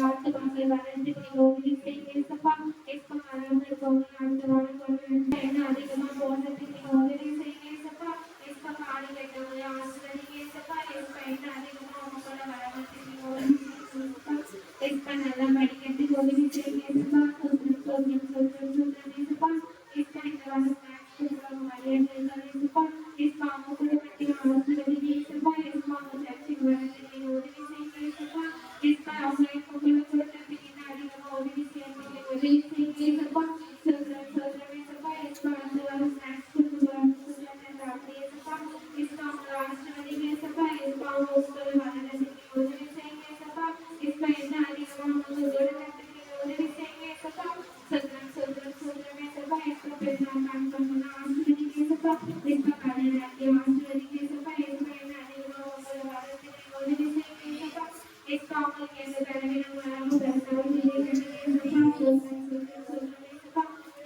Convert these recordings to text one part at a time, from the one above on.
ஆத்துமாக்கள் வளர்ந்து உதவி செய்யப்பா. இப்ப வளர்ந்து அடுத்த வாழ்க்கை என்ன அதிகமா போடுறதுக்கு உதவி செய்யப்பா. இப்ப காடி கட்டவங்களை ஆசிரியப்பா. இப்ப என்ன அதிகமா அவங்கள வளர்றதுக்கு உதவி செய்யப்பா. இப்ப நல்லா படிக்கிறதுக்கு உதவி செய்யப்பா. சொல்றப்பா. இப்ப இந்த வந்து ஸ்நாக்ஸ் கொடுக்குறவங்க மரியாதைப்பா. இப்ப அவங்க கூட பற்றி ஆசிரியப்பா. இப்ப அவங்க சர்ச்சைக்கு வளர்றதுக்கு உதவி செய்யப்பா. இப்ப அவங்க உங்களை கொடுக்கறதுக்கு என்ன அதிகமா உதவி செய்யறதுக்கு உதவி செய்யப்பா. சொல்றப்பா. இப்ப அந்த வந்து ஸ்நாக்ஸ் கொடுக்குறாங்க அப்படியேப்பா. இப்ப அவங்க ஆசிரியப்பா. இப்ப அவங்க உங்களை வளர்றதுக்கு உதவி செய்யப்பா. இப்ப என்ன அதிகமா அவங்க கொடுக்கறதுக்கு உதவி செய்யப்பா. சொல்றப்பா. இப்ப பெருநாள் காண்போம்னா ஆசிரியப்பா. இப்ப கல்யாணத்தை ஆசிரியப்பா. இப்ப என்ன அதிகமா உங்களை வளர்றதுக்கு உதவி செய்யப்பா. இப்ப அவங்களுக்கு எந்த தலைவரும் வராம பெருசாவும் சொல்றப்பா.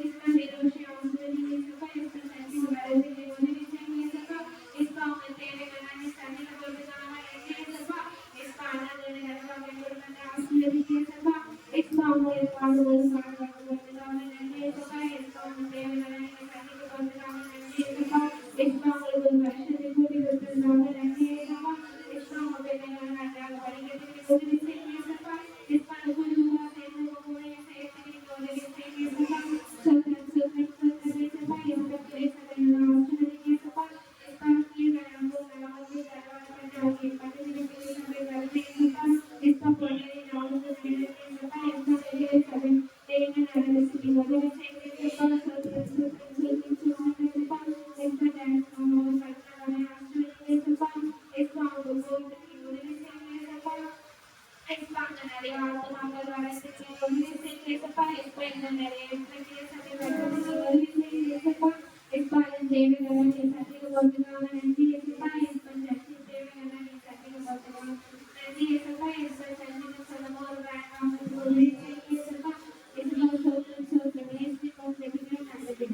இப்ப நிரோஷி ஆசிரியப்பா. இப்ப சரி வளர்றதுக்கு உதவி செய்யப்பா. இப்ப அவங்க தேவைகளான சனில போட்டுக்காம எங்கேப்பா. இப்ப அண்ணன் ஆசிரியப்பா. இப்ப அவங்களுக்கு பாடுவது பாடுவாங்க நன்றிப்பா. இப்ப அவங்க தேவைகளான சனில போட்டுக்காம நன்றிப்பா. இப்ப அவங்களுக்கு ஒரு வருஷத்தை கூட்டி கொடுத்திருந்தாங்க நன்றிப்பா. இப்ப அவங்க பிள்ளைகள் நன்றாக படிக்கிறதுக்கு உதவி செய்யப்பா. இப்ப அந்த குடும்பம் சேர்ந்து கூட சேர்த்துக்கு உதவி செய்யப்பா. சொல்றப்பா. இப்ப பேசுறேன் ஆசிரியப்பா. இப்ப இப்ப பொண்ணு நாளுக்கு வேலைப்பா. இப்ப வெளியே தேங்க நடந்துச்சு உதவி செய்யப்பா. சொல்றப்பா. இப்ப டான்ஸ் ஆசிரியப்பா. இப்ப அவங்க கோயிலுக்கு உதவி செய்யப்பா. இப்ப அங்க நிறைய ஆத்துமாக்கள் வளர்த்துக்கு உதவி செய்யப்பா. இப்ப இந்த நிறைய உதவி செய்யப்பா. இப்ப அதன் தேவைகளை நீ சத்தியம் போட்டுக்காம நன்றிப்பா. இப்ப சக்தி தேவைகளை நீ சத்தியம் போட்டுக்காம நன்றிப்பா. இப்ப சத்தியம் சொல்லமோ ஒரு வேண்டாம் உதவி செய்யப்பா. இப்ப சொல்ற நேசிப்பா. நல்லது.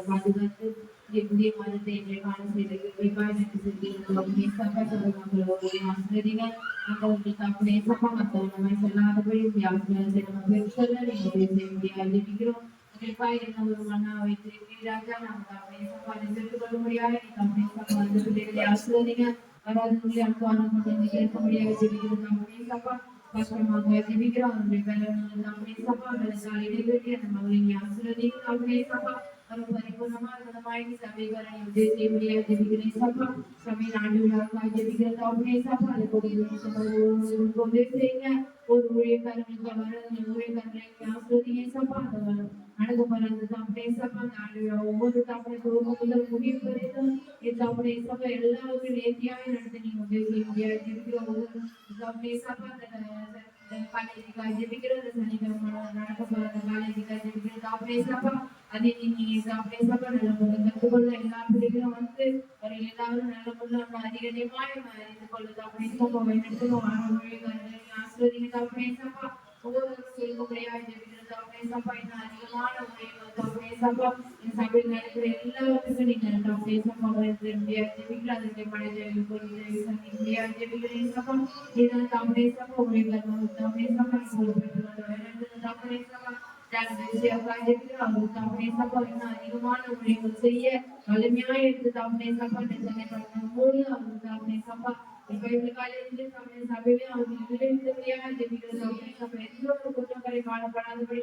பாதுகாத்து புதிய மதத்தை எங்களை காண செய்தது ஆசிரியங்க மற்றவர்களுக்கு அப்படியே சப்பா மற்றவங்க சொல்லாதபடி சொல்ல முடியாது என்ன ஒரு மண்ணா வைத்து ராஜா நமக்கு அப்படியே சப்பாதை தெரிந்து கொள்ள முடியாது அப்படியே சப்பா அந்த பிள்ளைகளை ஆசிரியங்க வராது அனுப்பான கொண்டு கேட்க முடியாது ஜெபிக்கிறது அப்படியே சப்பா கஷ்டமாக ஜெபிக்கிறோம் அவருடைய பலன் அப்படியே சப்பா இடைவெளி அந்த மகளின் ஆசிரியங்க அப்படியே சப்பா ஒரு பரிபூர்ணமாக சபைக்காரனை உதவி செய்ய முடியாது ஜெபிக்கிறேன் சப்பா சபையின் ஆண்டுகளாக ஜெபிக்கிறது அப்படியே சப்பா அதை உதவி செய்யுங்க ஒரு ஊழியக்காரங்களுக்கு ஊழியக்காரர்களை ஆசிரியங்க சப்பா அணுகுமருந்து தாப்படே சப்பா ஒவ்வொரு தாப்படை முதல் முடிவு வரைக்கும் தாப்படே சப்பா எல்லாருக்கும் நேர்த்தியாவே நடத்த நீங்க உதவி செய்ய முடியாது ஜெபிக்கிற சப்பா காலேஜுக்காக ஜெபிக்கிறது சனிக்கிழமை நடக்க போற காலேஜுக்காக ஜெபிக்கிறது தாப்படே சப்பா அதை நீங்க தாப்படே சப்பா நல்ல முறை கற்றுக்கொள்ள எல்லா பிள்ளைகளும் வந்து ஒரு எல்லாரும் நல்ல முறை அதிகமாய் அறிந்து கொள்ள தாப்படே சப்பா எடுத்துக்கோ மொழிகாரர்களை ஆசிரியர் தாப்படே சப்பா ஒவ்வொருவரும் சொல்ல முடியாது ஜெபிக்கிறது தாப்படே சப்பா இன்னும் அதிகமான முறைகள் தாப்படே சப்பா இந்த சபையில் நடக்கிற எல்லாத்துக்கும் நீங்க தாப்படே சப்பா முடியாது ஜெபிக்கிற அதற்கு மழை முடியாது ஜெபிக்கிறேன் சப்பா இதான் தாப்படே சப்பா உழைகள் தாப்படே சப்பா தாப்படே சப்பா அதிகமான உரைகள் செய்ய வலிமையா எடுத்து தாப்பனே சப்பா மூணு அவங்க தாப்பனே சப்பா காலேஜில சபையில அவங்க ஜெபிக்கிறது எந்த ஒரு குற்றங்களை காணப்படாதபடி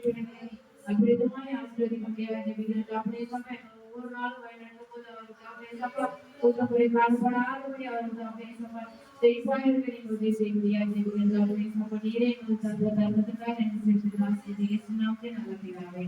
அபிரதமாய் ஆசிரியர் முடியாது ஜெபிக்கிறது தாப்பனே சப்பா ஒவ்வொரு நாளும் வழிநடத்தும் போது அவர் தாப்பனே சப்பா குற்றங்களை காணப்படாதபடி அவர் தாப்பனே சப்பா செய்வாயிருக்கு நீங்க உதவி செய்ய முடியாது ஜெபிக்கிறது தாப்பனே சப்பா நீரே எங்களுக்கு தந்த தர்மத்துக்காக நன்றி செலுத்துகிறோம். நல்ல பிதாவே